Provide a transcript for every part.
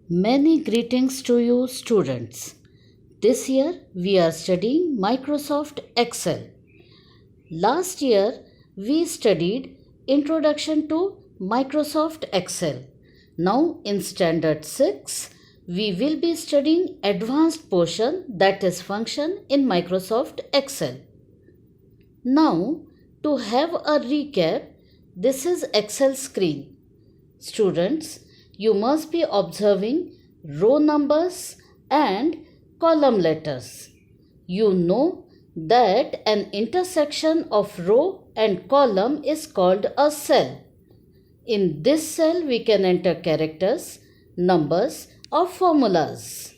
Many greetings to you, students. This year we are studying Microsoft Excel. Last year we studied Introduction to Microsoft Excel. Now in Standard 6 we will be studying advanced portion, that is function in Microsoft Excel. Now to have a recap, this is Excel screen. Students, you must be observing row numbers and column letters. You know that an intersection of row and column is called a cell. In this cell we can enter characters, numbers or formulas.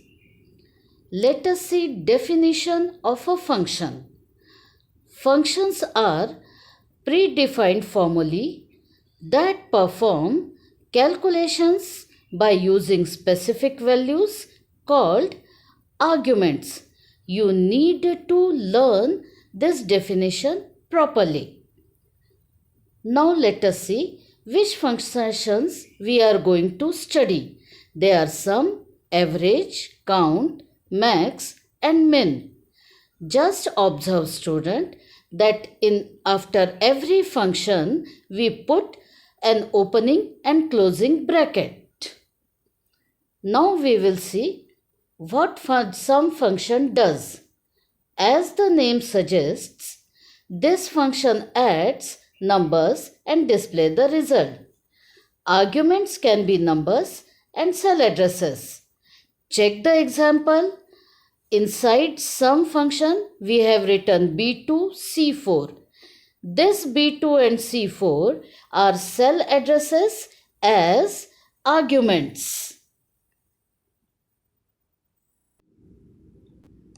Let us see definition of a function. Functions are predefined formulae that perform calculations by using specific values called arguments. You need to learn this definition properly. Now let us see which functions we are going to study. There are sum, average, count, max and min. Just observe, student, that after every function we put an opening and closing bracket. Now we will see what sum function does. As the name suggests, this function adds numbers and displays the result. Arguments can be numbers and cell addresses. Check the example. Inside sum function we have written B2, C4. This B2 and C4 are cell addresses as arguments.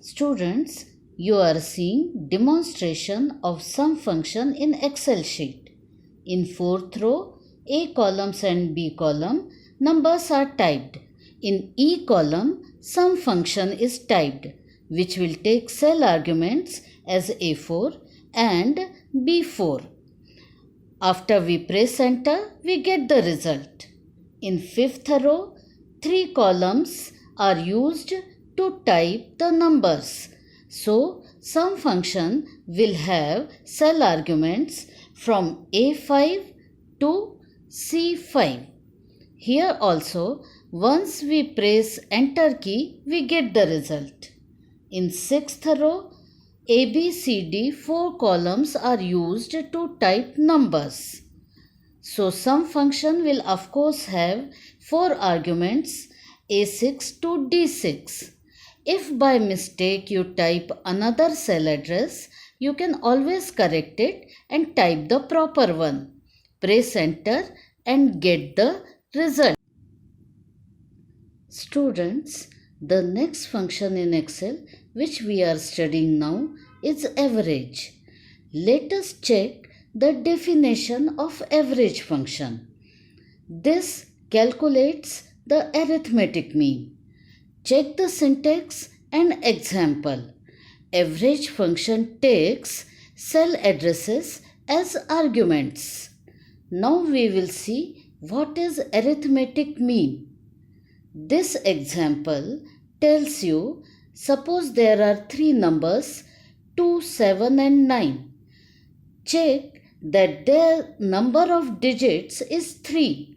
Students, you are seeing demonstration of sum function in Excel sheet. In 4th row, A columns and B column, numbers are typed. In E column, sum function is typed, which will take cell arguments as A4 and B4. After we press enter, we get the result. In 5th row, 3 columns are used to type the numbers. So, sum function will have cell arguments from A5 to C5. Here also, once we press enter key, we get the result. In 6th row, A, B, C, D, 4 columns are used to type numbers. So, sum function will of course have 4 arguments A6 to D6. If by mistake you type another cell address, you can always correct it and type the proper one. Press enter and get the result. Students, the next function in Excel which we are studying now is average. Let us check the definition of average function. This calculates the arithmetic mean. Check the syntax and example. Average function takes cell addresses as arguments. Now we will see what is arithmetic mean. This example tells you, suppose there are 3 numbers 2, 7 and 9. Check that their number of digits is 3.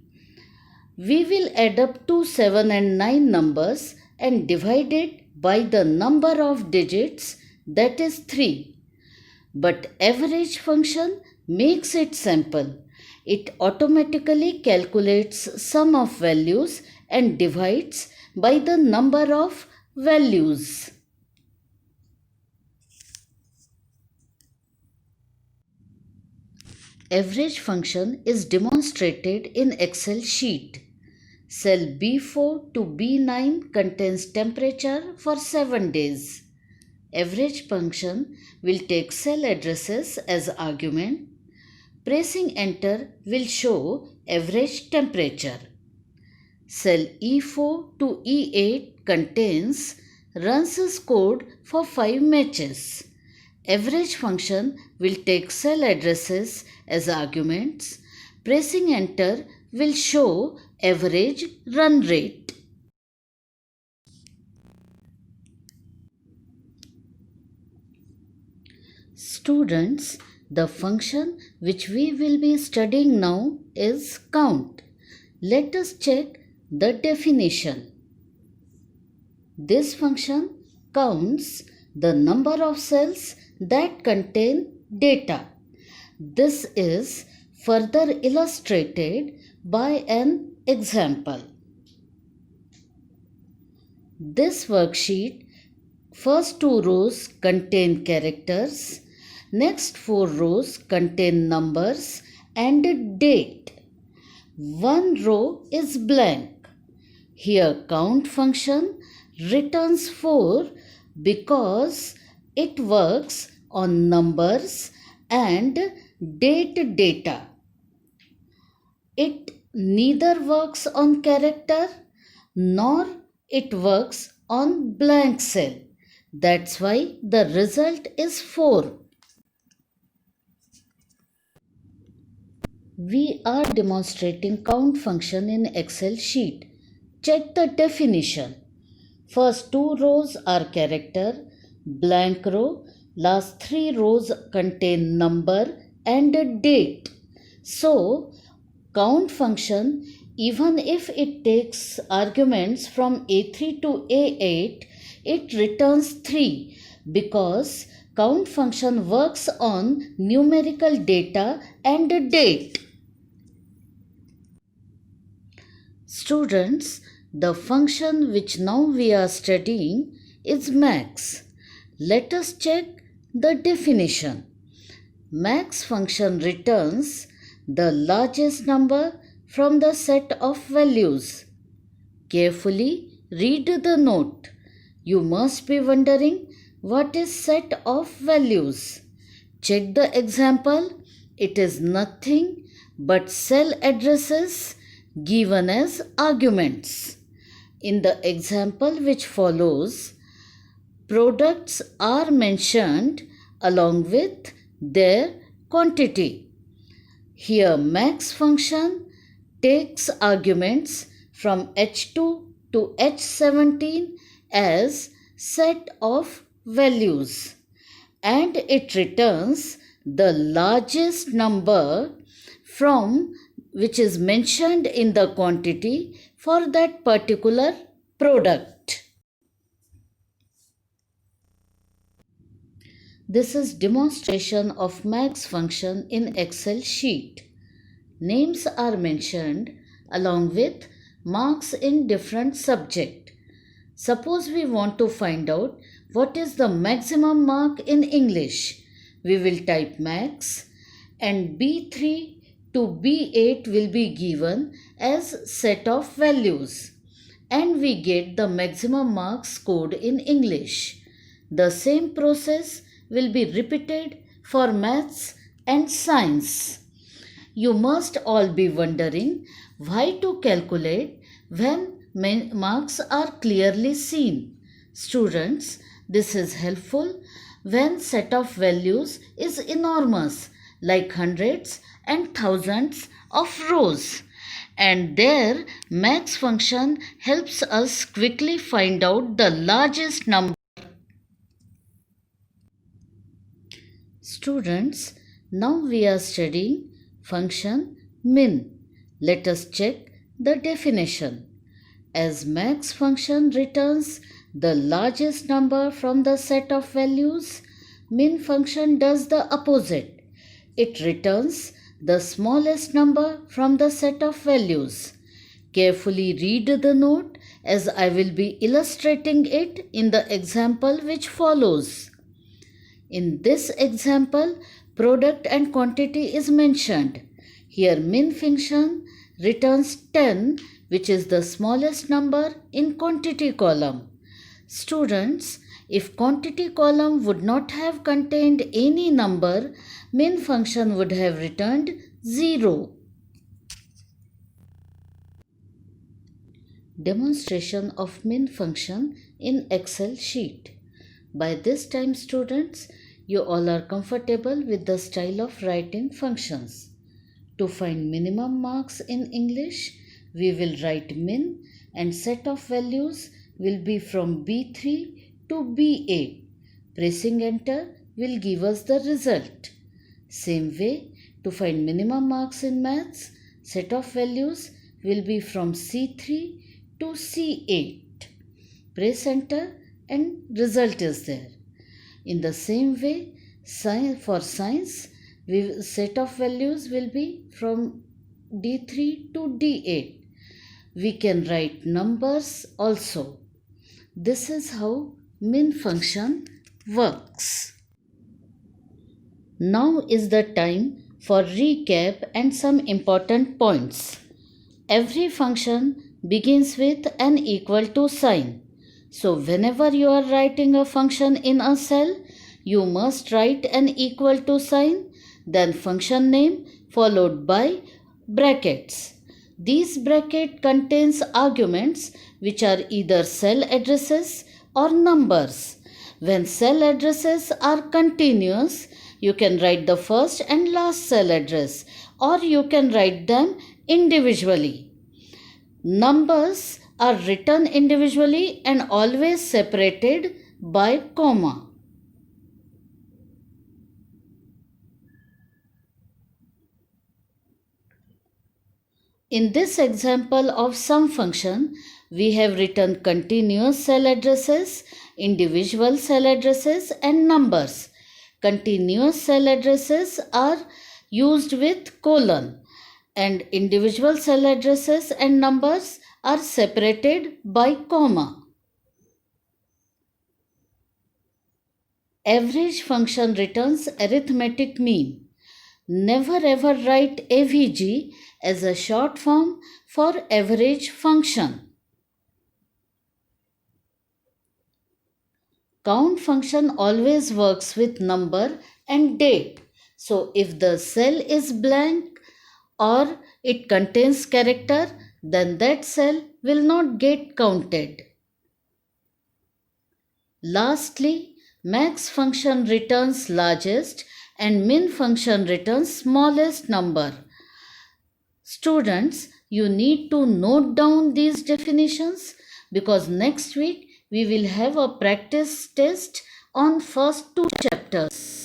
We will add up 2, 7 and 9 numbers and divide it by the number of digits, that is 3. But average function makes it simple. It automatically calculates sum of values and divides by the number of values. Average function is demonstrated in Excel sheet. Cell B4 to B9 contains temperature for 7 days. Average function will take cell addresses as argument. Pressing enter will show average temperature. Cell E4 to E8 contains runs code for 5 matches. Average function will take cell addresses as arguments. Pressing enter will show average run rate. Students, the function which we will be studying now is count. Let us check the definition. This function counts the number of cells that contain data. This is further illustrated by an example. This worksheet, first 2 rows contain characters, next 4 rows contain numbers and date. One row is blank. Here count function returns 4 because it works on numbers and date data. It neither works on character nor it works on blank cell. That's why the result is 4. We are demonstrating count function in Excel sheet. Check the definition. First 2 rows are character, blank row, last 3 rows contain number and date. So, count function, even if it takes arguments from A3 to A8, it returns 3 because count function works on numerical data and date. Students, the function which now we are studying is max. Let us check the definition. Max function returns the largest number from the set of values. Carefully read the note. You must be wondering what is set of values. Check the example. It is nothing but cell addresses given as arguments. In the example which follows, products are mentioned along with their quantity. Here max function takes arguments from H2 to H17 as set of values and it returns the largest number from which is mentioned in the quantity for that particular product. This is demonstration of max function in Excel sheet. Names are mentioned along with marks in different subject. Suppose we want to find out what is the maximum mark in English. We will type max and B3 to B8 will be given as set of values and we get the maximum marks scored in English. The same process will be repeated for maths and science. You must all be wondering why to calculate when marks are clearly seen. Students, this is helpful when set of values is enormous like hundreds and thousands of rows. And there max function helps us quickly find out the largest number. Students, now we are studying function min. Let us check the definition. As max function returns the largest number from the set of values, min function does the opposite. It returns the smallest number from the set of values. Carefully read the note as I will be illustrating it in the example which follows. In this example, product and quantity is mentioned. Here min function returns 10, which is the smallest number in quantity column. Students, if quantity column would not have contained any number, min function would have returned 0. Demonstration of min function in Excel sheet. By this time, students, you all are comfortable with the style of writing functions. To find minimum marks in English, we will write min and set of values will be from B3 to B8. Pressing enter, will give us the result. Same way, to find minimum marks in maths, set of values will be from C3 to C8. Press enter and result is there. In the same way, for science, set of values will be from D3 to D8. We can write numbers also. This is how min function works. Now is the time for recap and some important points. Every function begins with an equal to sign. So whenever you are writing a function in a cell, you must write an equal to sign, then function name followed by brackets. These bracket contains arguments which are either cell addresses or numbers. When cell addresses are continuous, you can write the first and last cell address, or you can write them individually. Numbers are written individually and always separated by comma. In this example of sum function, we have written continuous cell addresses, individual cell addresses and numbers. Continuous cell addresses are used with colon and individual cell addresses and numbers are separated by comma. Average function returns arithmetic mean. Never ever write AVG as a short form for average function. Count function always works with number and date. So if the cell is blank or it contains character, then that cell will not get counted. Lastly, max function returns largest and min function returns smallest number. Students, you need to note down these definitions because next week we will have a practice test on first two chapters.